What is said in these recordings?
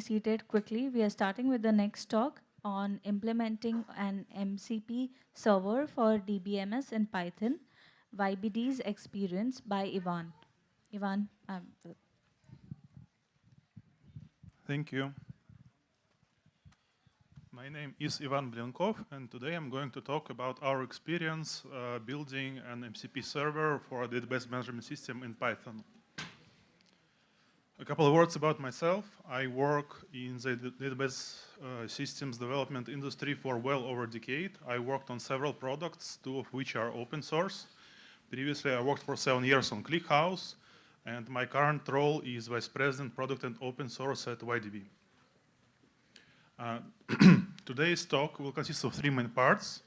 be seated quickly. We are starting with the next talk on implementing an MCP server for DBMS in Python, YBD's experience by Ivan. Ivan, Thank you. My name is Ivan Blinkov, and today I'm going to talk about our experience building an MCP server for a database management system in Python. A couple of words about myself. I work in the database systems development industry for well over a decade. I worked on several products, 2 of which are open source. Previously, I worked for 7 years on ClickHouse, and my current role is Vice President Product and Open Source at YDB. Today's talk will consist of 3 main parts.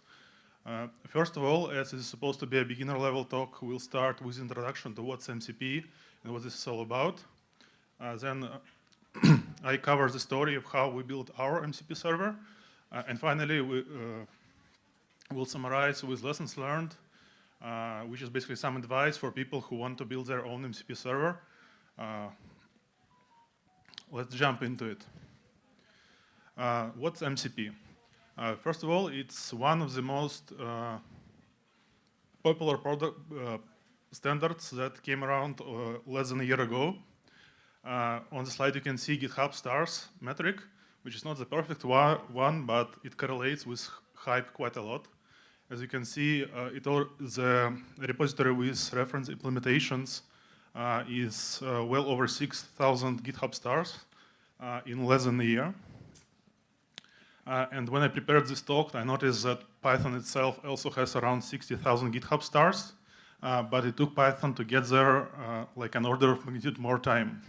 First of all, as it is supposed to be a beginner level talk, we'll start with introduction to what's MCP and what this is all about. Then I cover the story of how we built our MCP server. And finally, we'll summarize with lessons learned, which is basically some advice for people who want to build their own MCP server. Let's jump into it. What's MCP? First of all, it's one of the most popular product standards that came around less than a year ago. On the slide, you can see GitHub stars metric, which is not the perfect one, but it correlates with hype quite a lot. As you can see, the repository with reference implementations is well over 6,000 GitHub stars in less than a year. And when I prepared this talk, I noticed that Python itself also has around 60,000 GitHub stars, but it took Python to get there like an order of magnitude more time.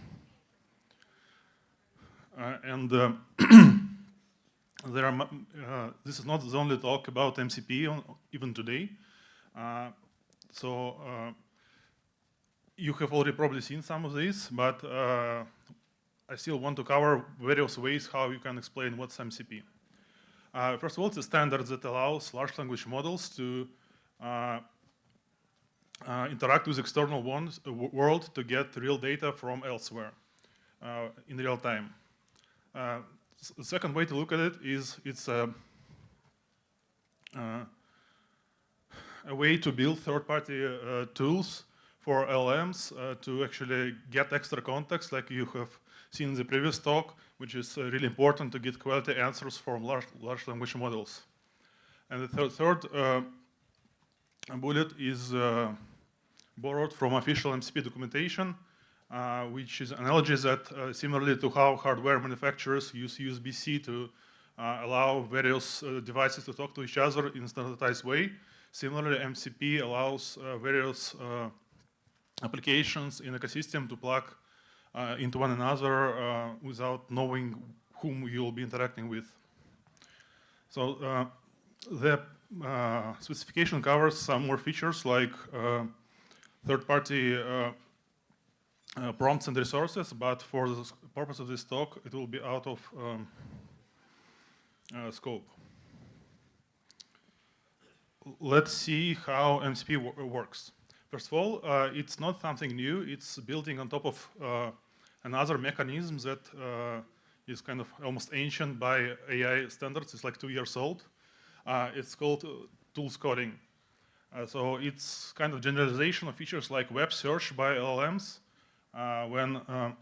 This is not the only talk about MCP even today. You have already probably seen some of these, but I still want to cover various ways how you can explain what's MCP. First of all, it's a standard that allows large language models to interact with external world to get real data from elsewhere in real time. The second way to look at it is it's a way to build third-party tools for LLMs to actually get extra context, like you have seen in the previous talk, which is really important to get quality answers from large language models. And the third bullet is borrowed from official MCP documentation, which is an analogy that similarly to how hardware manufacturers use USB-C to allow various devices to talk to each other in a standardized way. Similarly, MCP allows various applications in ecosystem to plug into one another without knowing whom you'll be interacting with. So the specification covers some more features like third-party prompts and resources, but for the purpose of this talk, it will be out of scope. Let's see how MCP works. First of all, it's not something new. It's building on top of another mechanism that is kind of almost ancient by AI standards. It's like 2 years old. It's called tools coding. So it's kind of generalization of features like web search by LLMs. When an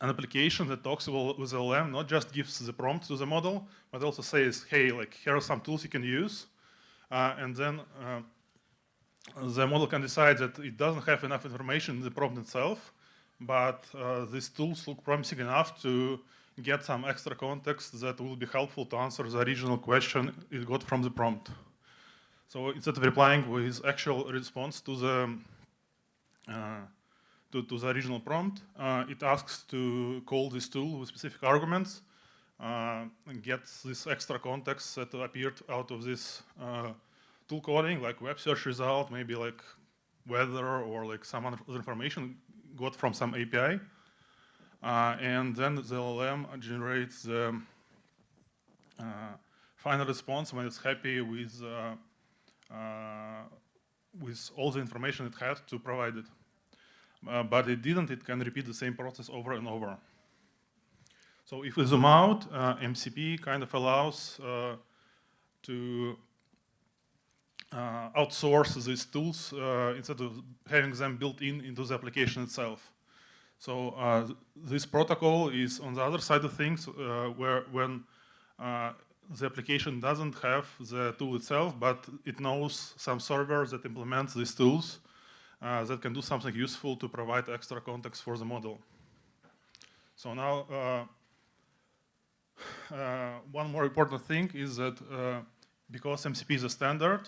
application that talks with LLM not just gives the prompt to the model, but also says, hey, like here are some tools you can use. And then the model can decide that it doesn't have enough information in the prompt itself, but these tools look promising enough to get some extra context that will be helpful to answer the original question it got from the prompt. So instead of replying with actual response to the original prompt, it asks to call this tool with specific arguments and get this extra context that appeared out of this tool coding, like web search result, maybe like weather or like some other information got from some API. And then the LLM generates the final response when it's happy with all the information it had to provide it. But it didn't, it can repeat the same process over and over. So if we zoom out, MCP kind of allows to outsource these tools instead of having them built into the application itself. So this protocol is on the other side of things, where when the application doesn't have the tool itself, but it knows some server that implements these tools that can do something useful to provide extra context for the model. So now, one more important thing is that because MCP is a standard,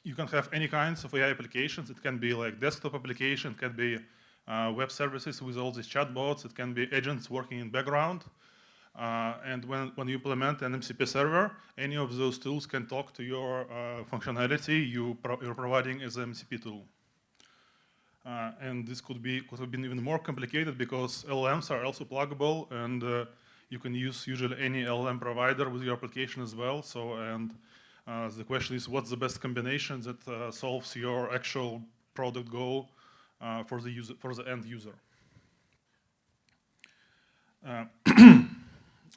you can have any kinds of AI applications. It can be like desktop application, it can be web services with all these chatbots, it can be agents working in background. And when you implement an MCP server, any of those tools can talk to your functionality you're providing as an MCP tool. And this could have been even more complicated because LLMs are also pluggable, and you can use usually any LLM provider with your application as well. So, and the question is, what's the best combination that solves your actual product goal for the end user?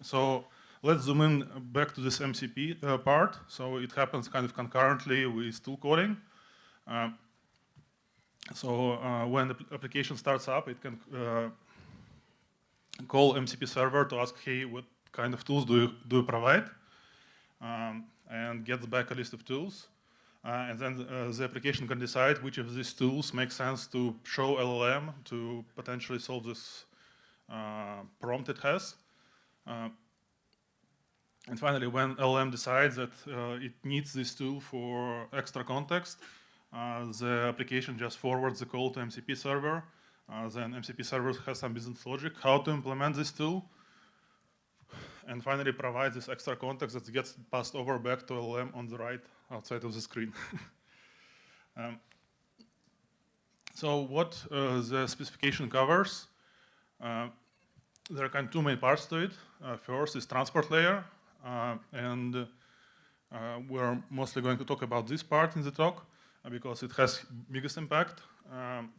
So let's zoom in back to this MCP part. So it happens kind of concurrently with tool calling. When the application starts up, it can call MCP server to ask, hey, what kind of tools do you provide? And gets back a list of tools. And then the application can decide which of these tools make sense to show LLM to potentially solve this prompt it has. And finally, when LLM decides that it needs this tool for extra context, the application just forwards the call to MCP server. Then MCP server has some business logic how to implement this tool. And finally provides this extra context that gets passed over back to LLM on the right outside of the screen. So what the specification covers, there are kind of two main parts to it. First is transport layer, and we're mostly going to talk about this part in the talk because it has biggest impact.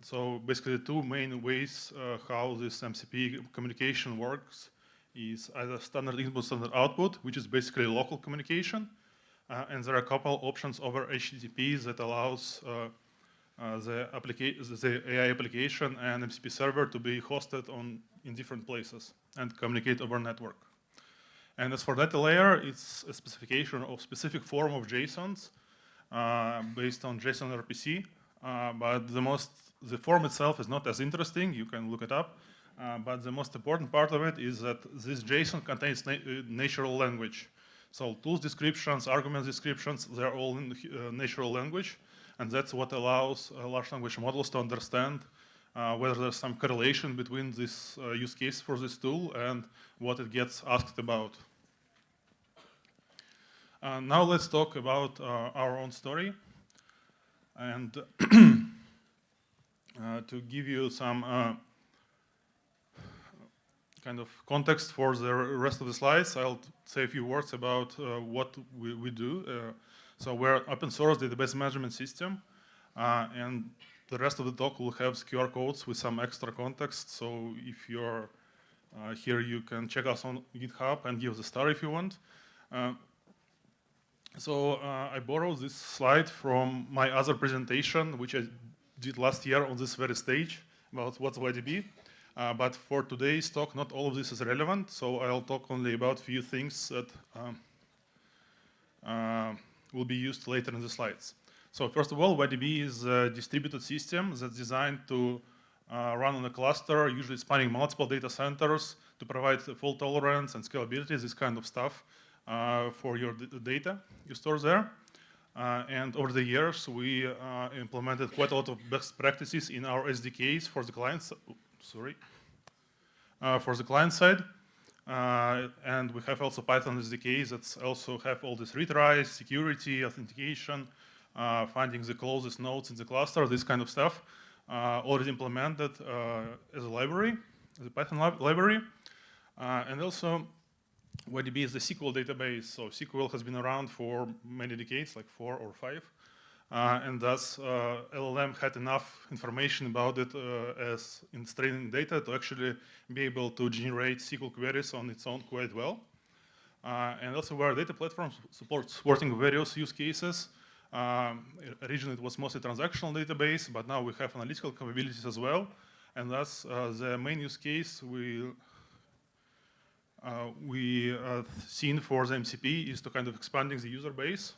So basically two main ways how this MCP communication works is either standard input, standard output, which is basically local communication. And there are a couple options over HTTP that allows the AI application and MCP server to be hosted in different places and communicate over network. And as for data layer, it's a specification of specific form of JSONs based on JSON RPC. But the form itself is not as interesting. You can look it up. But the most important part of it is that this JSON contains natural language. So tools descriptions, argument descriptions, they're all in natural language. And that's what allows large language models to understand whether there's some correlation between this use case for this tool and what it gets asked about. Now let's talk about our own story. And to give you some kind of context for the rest of the slides, I'll say a few words about what we do. So we're open source database management system, and the rest of the talk will have QR codes with some extra context. So if you're here, you can check us on GitHub and give us a star if you want. I borrowed this slide from my other presentation, which I did last year on this very stage about what's YDB. But for today's talk, not all of this is relevant, so I'll talk only about a few things that will be used later in the slides. So first of all, YDB is a distributed system that's designed to run on a cluster, usually spanning multiple data centers to provide fault tolerance and scalability, this kind of stuff for your data you store there. And over the years, we implemented quite a lot of best practices in our SDKs for the clients. For the client side. And we have also Python SDKs that also have all this retries, security, authentication, finding the closest nodes in the cluster, this kind of stuff, already implemented as a library, as a Python library. And also, YDB is the SQL database. So SQL has been around for many decades, like 4 or 5. and thus LLM had enough information about it as in training data to actually be able to generate SQL queries on its own quite well. And also where data platforms supporting various use cases. Originally it was mostly transactional database, but now we have analytical capabilities as well. And thus the main use case we seen for the MCP is to kind of expanding the user base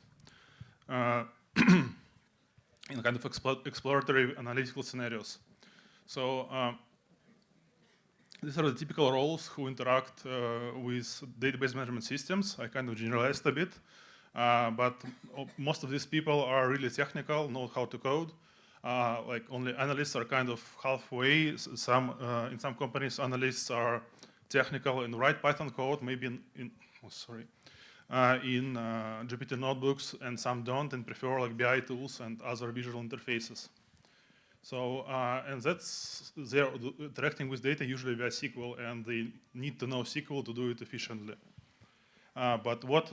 in kind of exploratory analytical scenarios. So these are the typical roles who interact with database management systems. I kind of generalized a bit, but most of these people are really technical, know how to code. Like only analysts are kind of halfway. In some companies, analysts are technical and write Python code, maybe in GPT notebooks, and some don't and prefer like BI tools and other visual interfaces. So, and that's, they're interacting with data usually via SQL, and they need to know SQL to do it efficiently. But what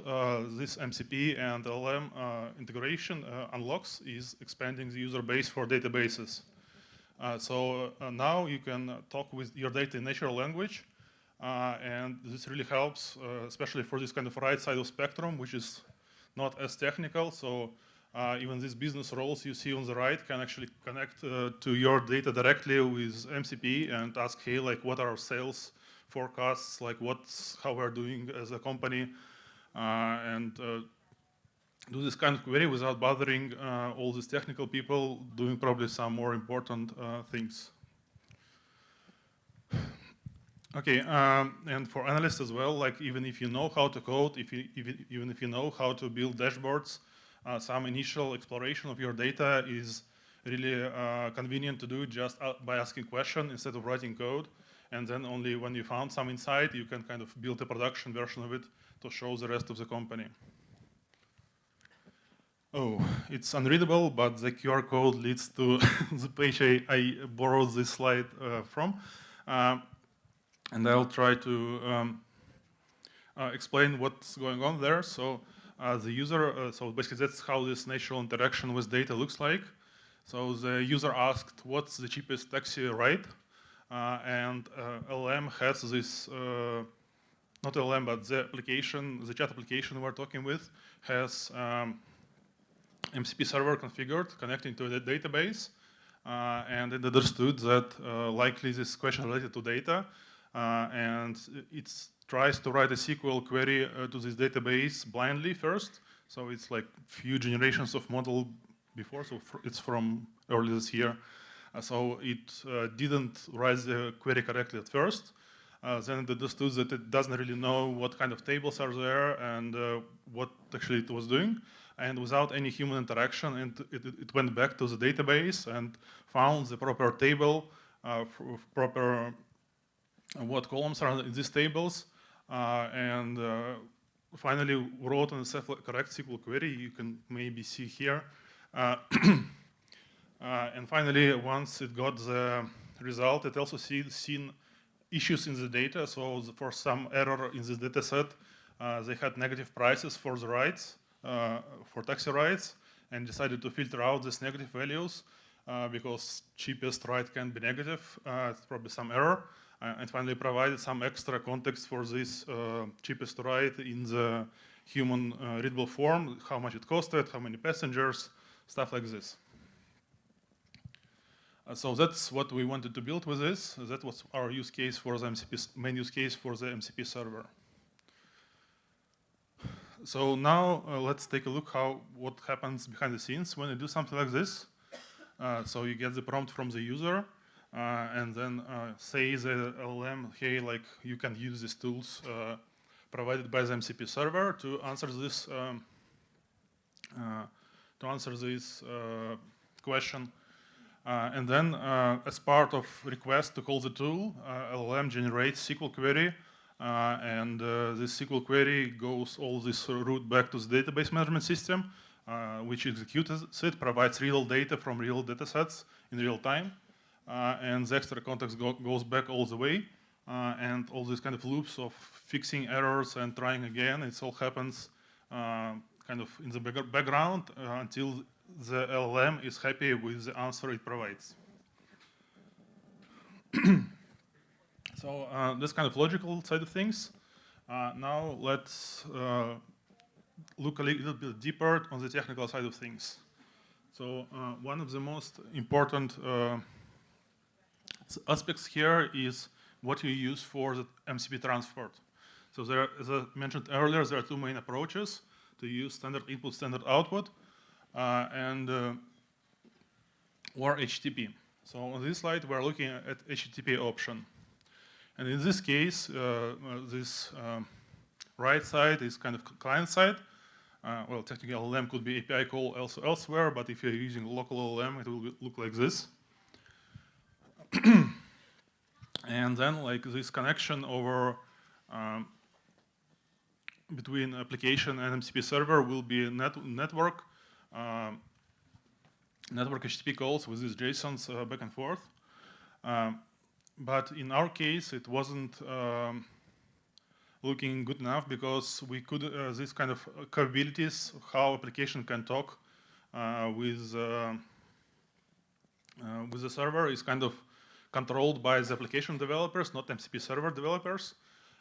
this MCP and LLM integration unlocks is expanding the user base for databases. So now you can talk with your data in natural language, and this really helps, especially for this kind of right side of spectrum, which is not as technical. So even these business roles you see on the right can actually connect to your data directly with MCP and ask, hey, like what are our sales forecasts, like how we're doing as a company, and do this kind of query without bothering all these technical people doing probably some more important things. Okay, and for analysts as well, like even if you know how to code, even if you know how to build dashboards, some initial exploration of your data is really convenient to do just by asking questions instead of writing code. And then only when you found some insight, you can kind of build a production version of it to show the rest of the company. Oh, it's unreadable, but the QR code leads to the page I borrowed this slide from. And I'll try to explain what's going on there. So the user, so basically that's how this natural interaction with data looks like. So the user asked, what's the cheapest taxi ride? And LLM has this, not LLM, but the application, the chat application we're talking with has MCP server configured, connecting to the database. And it understood that likely this question related to data. And it tries to write a SQL query to this database blindly first. So it's like few generations of model before, so it's from early this year. So it didn't write the query correctly at first. Then it understood that it doesn't really know what kind of tables are there and what actually it was doing. And without any human interaction, it went back to the database and found the proper table, proper what columns are in these tables, and finally wrote a correct SQL query. You can maybe see here. And finally, once it got the result, it also seen issues in the data. So for some error in this data set, they had negative prices for the rides, for taxi rides, and decided to filter out these negative values because cheapest ride can be negative. It's probably some error. And finally provided some extra context for this cheapest ride in the human readable form, how much it costed, how many passengers, stuff like this. So that's what we wanted to build with this. That was our use case for the MCP, main use case for the MCP server. So now let's take a look what happens behind the scenes when you do something like this. So you get the prompt from the user. And then say the LLM, hey, like you can use these tools provided by the MCP server to answer this question. And then as part of request to call the tool, LLM generates SQL query, and this SQL query goes all this route back to the database management system, which executes it, provides real data from real data sets in real time. And the extra context goes back all the way, and all these kind of loops of fixing errors and trying again, it all happens kind of in the background until the LLM is happy with the answer it provides. So this kind of logical side of things. Now let's look a little bit deeper on the technical side of things. So one of the most important aspects here is what you use for the MCP transport. So there, as I mentioned earlier, there are two main approaches to use standard input, standard output, or HTTP. So on this slide, we're looking at HTTP option. And in this case, this right side is kind of client side. Well, technically LLM could be API call also elsewhere, but if you're using local LLM, it will look like this. And then like this connection over between application and MCP server will be network HTTP calls with these JSONs back and forth. But in our case, it wasn't looking good enough because we could, this kind of capabilities, how application can talk with the server is kind of controlled by the application developers, not MCP server developers.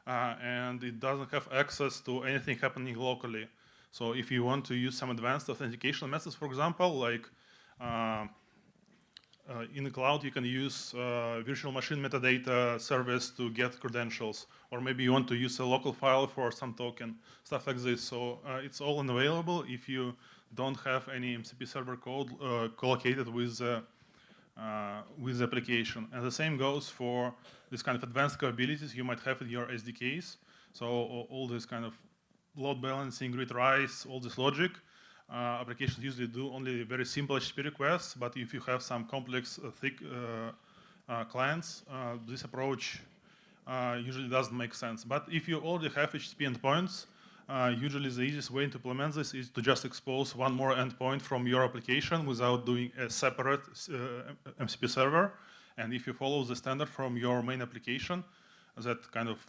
And it doesn't have access to anything happening locally. So if you want to use some advanced authentication methods, for example, like in the cloud, you can use virtual machine metadata service to get credentials, or maybe you want to use a local file for some token, stuff like this. So it's all unavailable if you don't have any MCP server code collocated with the application. And the same goes for this kind of advanced capabilities you might have in your SDKs. So all this kind of load balancing, read writes, all this logic. Applications usually do only very simple HTTP requests, but if you have some complex, thick clients, this approach usually doesn't make sense. But if you already have HTTP endpoints, usually the easiest way to implement this is to just expose one more endpoint from your application without doing a separate MCP server. And if you follow the standard from your main application that kind of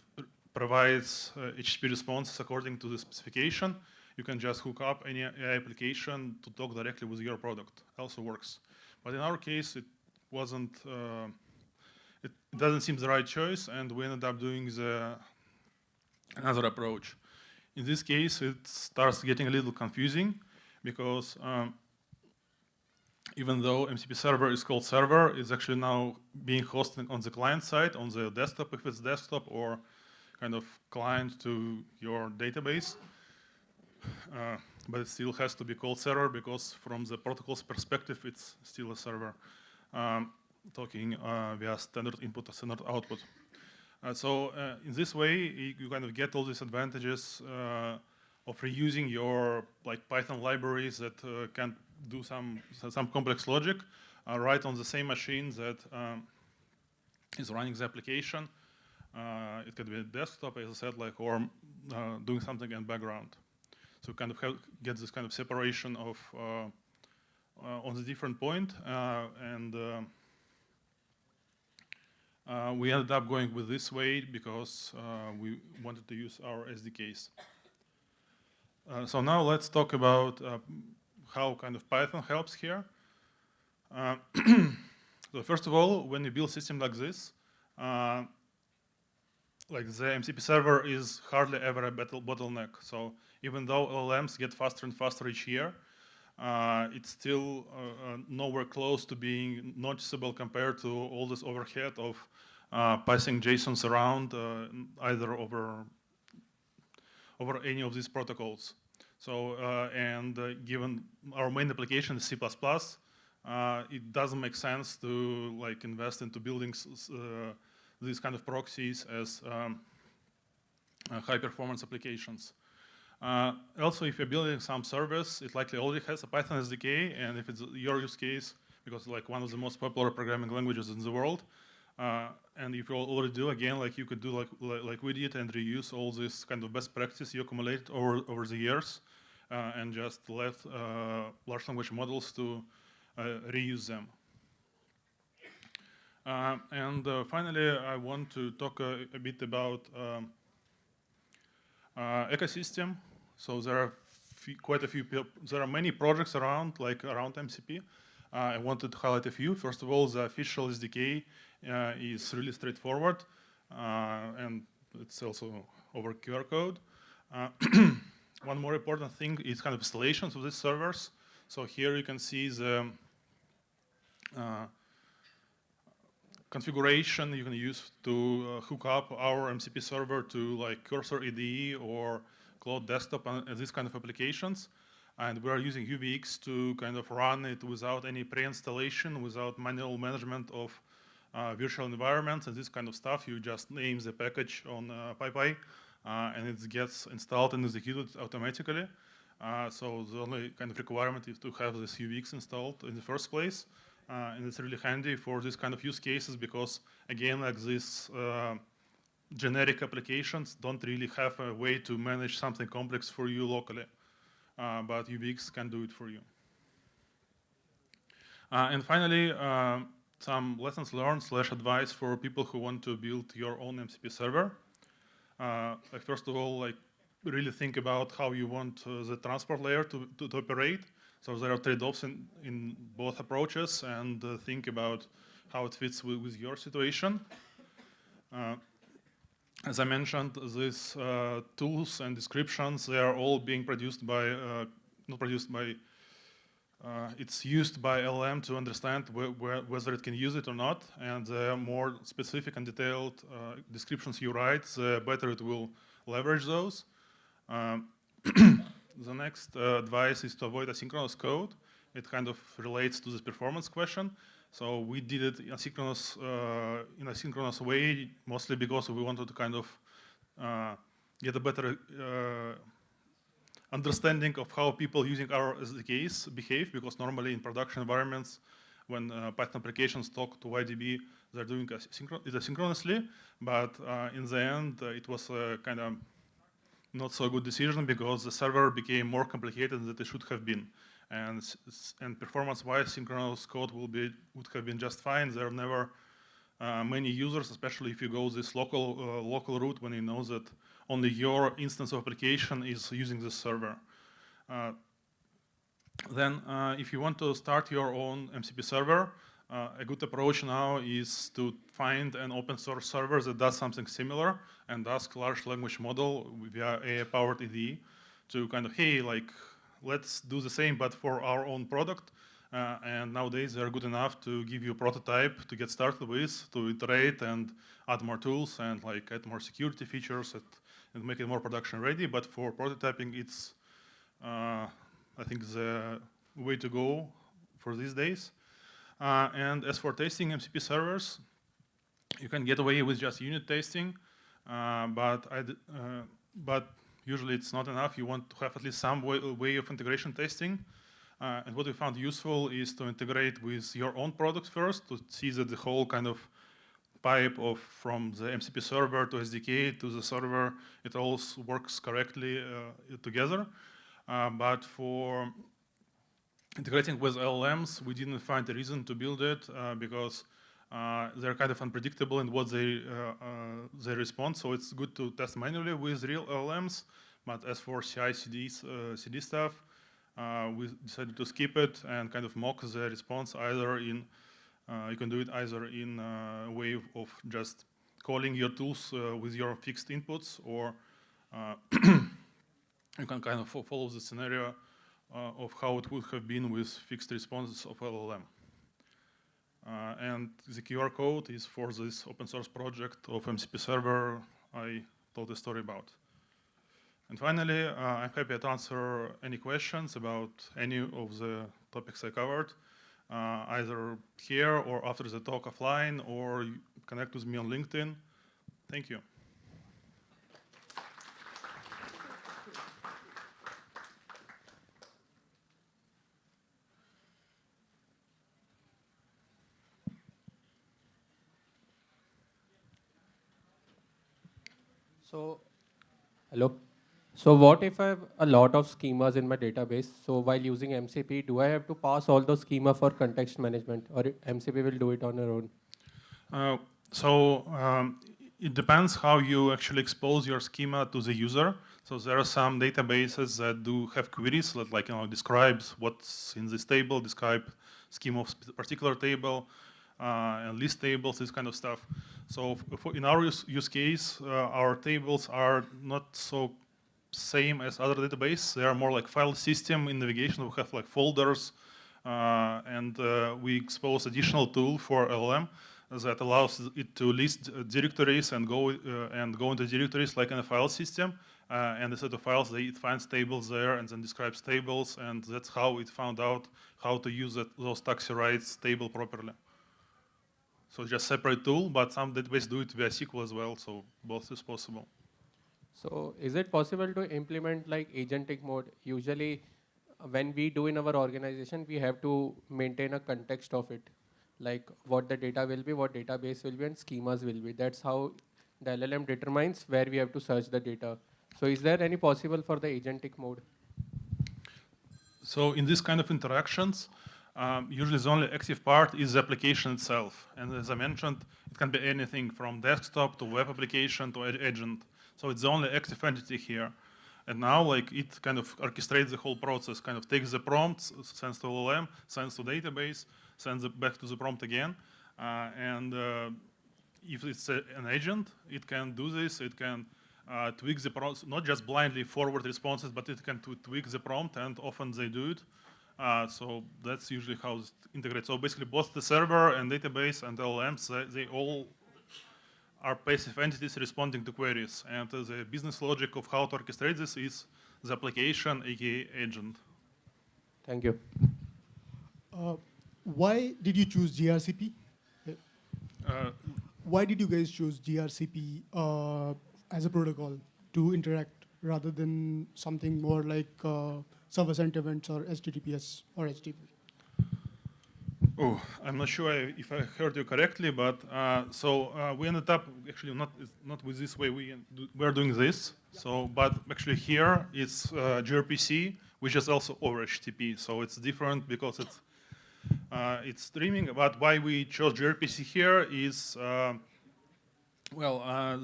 provides HTTP responses according to the specification, you can just hook up any AI application to talk directly with your product. Also works. But in our case, it wasn't. It doesn't seem the right choice, and we ended up doing another approach. In this case, it starts getting a little confusing because even though MCP server is called server, it's actually now being hosted on the client side, on the desktop, if it's desktop, or kind of client to your database. But it still has to be called server because from the protocol's perspective, it's still a server talking via standard input or standard output. So in this way, you kind of get all these advantages of reusing your like Python libraries that can do some complex logic right on the same machine that is running the application. It could be a desktop, as I said, like, or doing something in background. So kind of get this kind of separation of on the different point, and we ended up going with this way because we wanted to use our SDKs. So now let's talk about how kind of Python helps here. So first of all, when you build a system like this, like the MCP server is hardly ever a bottleneck. So even though LLMs get faster and faster each year, it's still nowhere close to being noticeable compared to all this overhead of passing JSONs around either over any of these protocols. So given our main application is C++, it doesn't make sense to like invest into building these kind of proxies as high performance applications. Also, if you're building some service, it likely already has a Python SDK, and if it's your use case, because like one of the most popular programming languages in the world, and if you already do, again, like you could do like we did and reuse all this kind of best practice you accumulate over the years, and just let large language models to reuse them. And finally, I want to talk a bit about ecosystem. So there are quite a few. There are many projects around, like around MCP. I wanted to highlight a few. First of all, the official SDK is really straightforward, and it's also over QR code. One more important thing is kind of installations of these servers. So here you can see the configuration you can use to hook up our MCP server to like Cursor IDE or Cloud Desktop and these kind of applications. And we are using UVX to kind of run it without any pre-installation, without manual management of virtual environments and this kind of stuff. You just name the package on PyPy, and it gets installed and executed automatically. So the only kind of requirement is to have this UVX installed in the first place. And it's really handy for this kind of use cases because, again, like these generic applications don't really have a way to manage something complex for you locally. But UVX can do it for you. And finally, some lessons learned / advice for people who want to build your own MCP server. Like first of all, like really think about how you want the transport layer to operate. So there are trade-offs in both approaches, and think about how it fits with your situation. As I mentioned, these tools and descriptions, they are all being produced by, not produced by, it's used by LLM to understand whether it can use it or not. And the more specific and detailed descriptions you write, the better it will leverage those. The next advice is to avoid asynchronous code. It kind of relates to this performance question. So we did it in a synchronous way, mostly because we wanted to kind of get a better understanding of how people using our SDKs behave, because normally in production environments, when Python applications talk to YDB, they're doing it asynchronously, but in the end, it was kind of not so good decision because the server became more complicated than it should have been. And performance-wise, synchronous code would have been just fine. There are never many users, especially if you go this local route when you know that only your instance of application is using this server. Then, if you want to start your own MCP server, a good approach now is to find an open source server that does something similar and ask large language model via AI-powered IDE to kind of, hey, like, let's do the same, but for our own product. And nowadays, they're good enough to give you a prototype to get started with, to iterate and add more tools and like add more security features and make it more production ready. But for prototyping, it's, I think, the way to go for these days. And as for testing MCP servers, you can get away with just unit testing, but usually it's not enough. You want to have at least some way of integration testing. And what we found useful is to integrate with your own product first to see that the whole kind of pipe from the MCP server to SDK to the server, it all works correctly together. But for integrating with LLMs, we didn't find a reason to build it because they're kind of unpredictable in what they respond. So it's good to test manually with real LLMs. But as for CI/CD stuff, we decided to skip it and kind of mock the response either in, you can do it either in a way of just calling your tools with your fixed inputs, or you can kind of follow the scenario of how it would have been with fixed responses of LLM. And the QR code is for this open source project of MCP server I told the story about. And finally, I'm happy to answer any questions about any of the topics I covered, either here or after the talk offline, or connect with me on LinkedIn. Thank you. So, hello. So what if I have a lot of schemas in my database? So while using MCP, do I have to pass all those schema for context management, or MCP will do it on their own? It depends how you actually expose your schema to the user. So there are some databases that do have queries that, like, describes what's in this table, describe schema of particular table, and list tables, this kind of stuff. So in our use case, our tables are not so same as other databases. They are more like file system in navigation. We have like folders, and we expose additional tool for LLM that allows it to list directories and go into directories like in a file system. And instead of files, it finds tables there and then describes tables, and that's how it found out how to use those taxi rights table properly. So just separate tool, but some databases do it via SQL as well, so both is possible. So is it possible to implement like agentic mode? Usually when we do in our organization, we have to maintain a context of it, like what the data will be, what database will be, and schemas will be. That's how the LLM determines where we have to search the data. So is there any possible for the agentic mode? So in this kind of interactions, usually the only active part is the application itself. And as I mentioned, it can be anything from desktop to web application to agent. So it's the only active entity here. And now, like, it kind of orchestrates the whole process, kind of takes the prompts, sends to LLM, sends to database, sends it back to the prompt again. If it's an agent, it can do this. It can tweak the prompt, not just blindly forward responses, but it can tweak the prompt, and often they do it. So that's usually how it integrates. So basically, both the server and database and LLMs, they all are passive entities responding to queries. And the business logic of how to orchestrate this is the application, aka agent. Thank you. Why did you choose GRCP? Why did you guys choose GRCP as a protocol to interact rather than something more like server-side events or HTTPS or HTTP? Oh, I'm not sure if I heard you correctly, but we ended up actually not with this way. We're doing this. So, but actually here it's gRPC, which is also over HTTP. So it's different because it's streaming. But why we chose gRPC here is,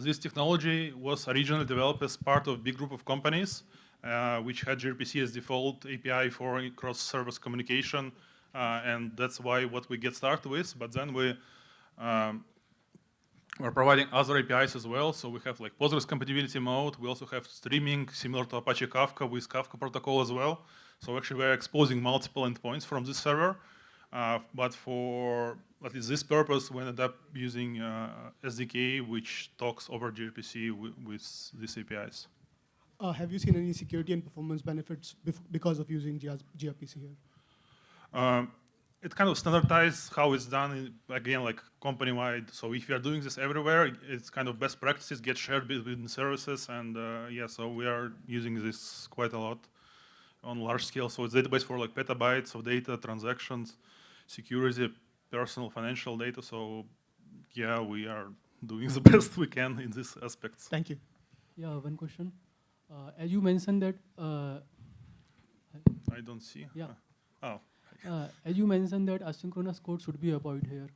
this technology was originally developed as part of a big group of companies, which had gRPC as default API for cross-service communication. And that's why what we get started with. But then we're providing other APIs as well. So we have like Postgres compatibility mode. We also have streaming similar to Apache Kafka with Kafka protocol as well. So actually we're exposing multiple endpoints from this server. But for at least this purpose, we ended up using SDK, which talks over gRPC with these APIs. Have you seen any security and performance benefits because of using gRPC here? It kind of standardized how it's done, again, like company-wide. So if you're doing this everywhere, it's kind of best practices get shared between services. And so we are using this quite a lot on large scale. So it's database for like petabytes of data, transactions, security, personal financial data. So yeah, we are doing the best we can in these aspects. Thank you. Yeah, one question. As you mentioned that... I don't see. Yeah. Oh. As you mentioned that asynchronous code should be avoided here.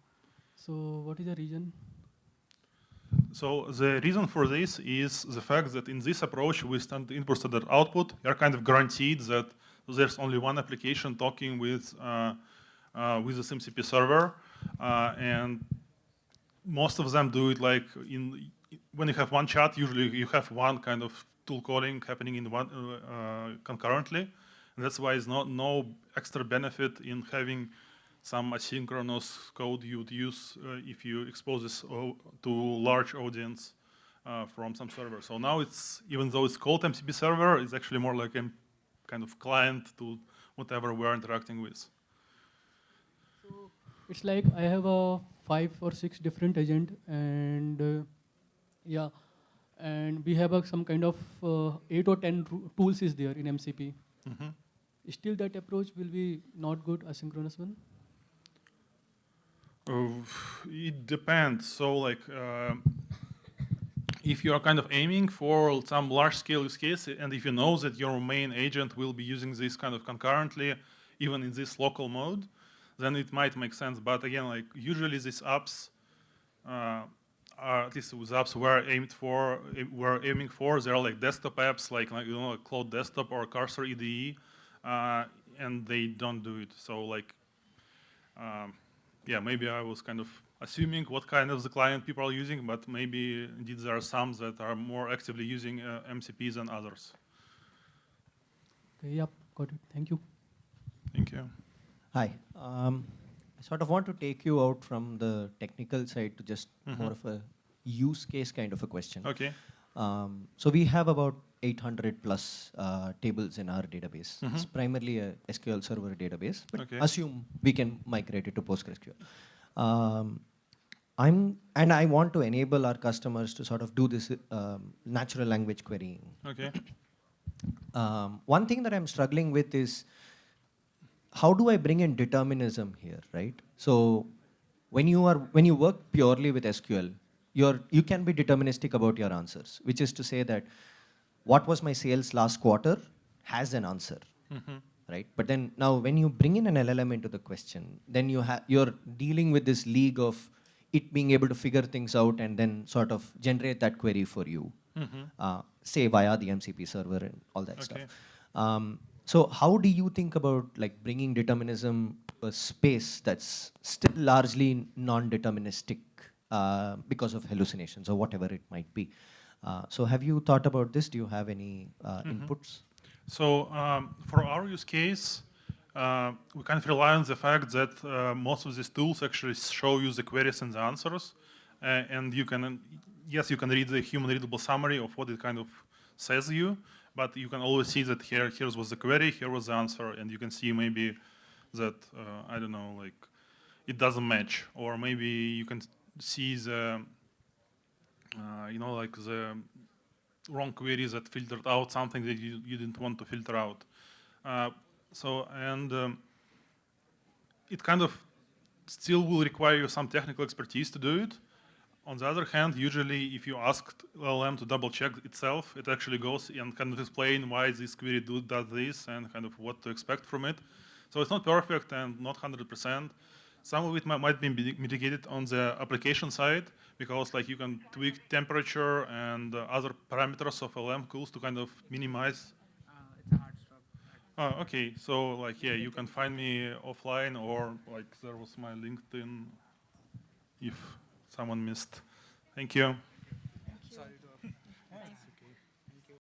So what is the reason? So the reason for this is the fact that in this approach with standard input, standard output, you're kind of guaranteed that there's only one application talking with the MCP server, and most of them do it like when you have one chat. Usually you have one kind of tool calling happening in one concurrently. And that's why it's no extra benefit in having some asynchronous code you'd use if you expose this to large audience from some server. So now it's, even though it's called MCP server, it's actually more like a kind of client to whatever we're interacting with. So it's like I have 5 or 6 different agents, and and we have some kind of 8 or 10 tools is there in MCP. Mm-hmm. Still that approach will be not good, asynchronous one? It depends. So like if you are kind of aiming for some large scale use case, and if you know that your main agent will be using this kind of concurrently, even in this local mode, then it might make sense. But again, like usually these apps at least with apps we're aiming for, they're like desktop apps, like like Cloud Desktop or Cursor IDE, and they don't do it. So like, yeah, maybe I was kind of assuming what kind of the client people are using, but maybe indeed there are some that are more actively using MCP than others. Okay, yep, got it. Thank you. Thank you. Hi. I sort of want to take you out from the technical side to just more of a use case kind of a question. Okay. So we have about 800 plus tables in our database. It's primarily a SQL Server database, but assume we can migrate it to PostgreSQL. And I want to enable our customers to sort of do this natural language querying. Okay. One thing that I'm struggling with is, how do I bring in determinism here, right? So when you work purely with SQL, you can be deterministic about your answers, which is to say that what was my sales last quarter has an answer, right? But then now when you bring in an LLM into the question, then you're dealing with this league of it being able to figure things out and then sort of generate that query for you, say via the MCP server and all that stuff. So how do you think about like bringing determinism to a space that's still largely non-deterministic because of hallucinations or whatever it might be? So have you thought about this? Do you have any inputs? So for our use case, we kind of rely on the fact that most of these tools actually show you the queries and the answers. And you can, yes, you can read the human readable summary of what it kind of says you, but you can always see that here was the query, here was the answer, and you can see maybe that, I don't know, like it doesn't match, or maybe you can see the, like the wrong queries that filtered out something that you didn't want to filter out. It kind of still will require you some technical expertise to do it. On the other hand, usually if you ask LLM to double check itself, it actually goes and kind of explain why this query does this and kind of what to expect from it. So it's not perfect and not 100%. Some of it might be mitigated on the application side because like you can tweak temperature and other parameters of LLM tools to kind of minimize. It's a hard stop. Okay, so like, yeah, you can find me offline or like there was my LinkedIn if someone missed. Thank you. Sorry to